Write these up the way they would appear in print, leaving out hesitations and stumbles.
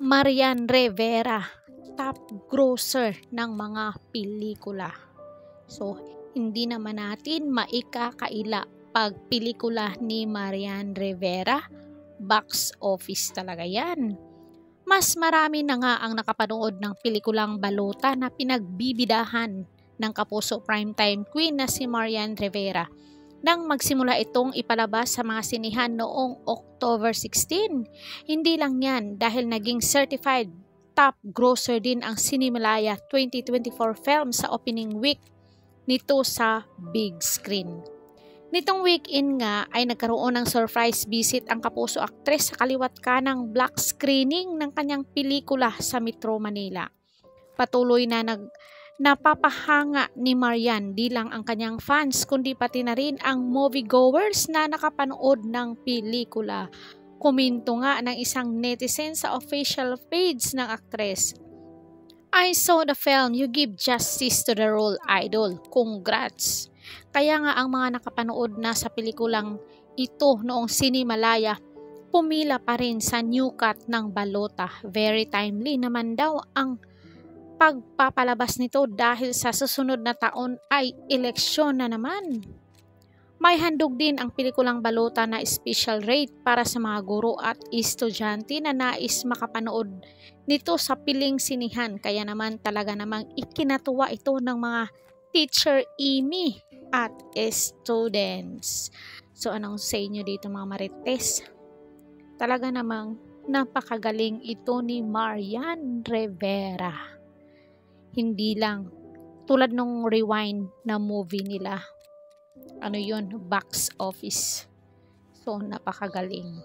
Marian Rivera, top grosser ng mga pelikula. So, hindi naman natin maikakaila pag pelikula ni Marian Rivera, box office talaga yan. Mas marami na nga ang nakapanood ng pelikulang Balota na pinagbibidahan ng kapuso primetime queen na si Marian Rivera nang magsimula itong ipalabas sa mga sinihan noong October 16. Hindi lang yan dahil naging certified top grosser din ang Cinemalaya 2024 film sa opening week nito sa big screen. Nitong weekend nga ay nagkaroon ng surprise visit ang kapuso aktres sa kaliwat kanang black screening ng kanyang pelikula sa Metro Manila. Patuloy na napapahanga ni Marian di lang ang kanyang fans kundi pati na rin ang moviegoers na nakapanood ng pelikula. Komento nga ng isang netizen sa official page ng aktres. I saw the film, you give justice to the role, idol. Congrats! Kaya nga ang mga nakapanood na sa pelikulang ito noong Cinemalaya, pumila pa rin sa new cut ng Balota. Very timely naman daw ang pagpapalabas nito dahil sa susunod na taon ay eleksyon na naman. May handog din ang pelikulang Balota na special rate para sa mga guro at estudyante na nais makapanood nito sa piling sinihan. Kaya naman talaga namang ikinatuwa ito ng mga teacher Amy at students. So anong sa inyo dito mga marites? Talaga namang napakagaling ito ni Marian Rivera. Hindi lang tulad nung Rewind na movie nila. Ano yun? Box office. So napakagaling.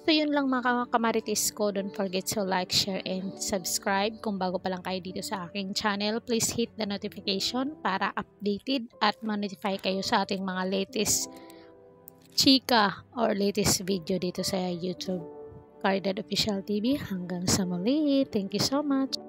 So yun lang mga kamarites ko. Don't forget to like, share, and subscribe. Kung bago pa lang kayo dito sa aking channel, please hit the notification para updated at ma-notify kayo sa ating mga latest chika or latest video dito sa YouTube. Caridad Official TV. Hanggang sa muli. Thank you so much.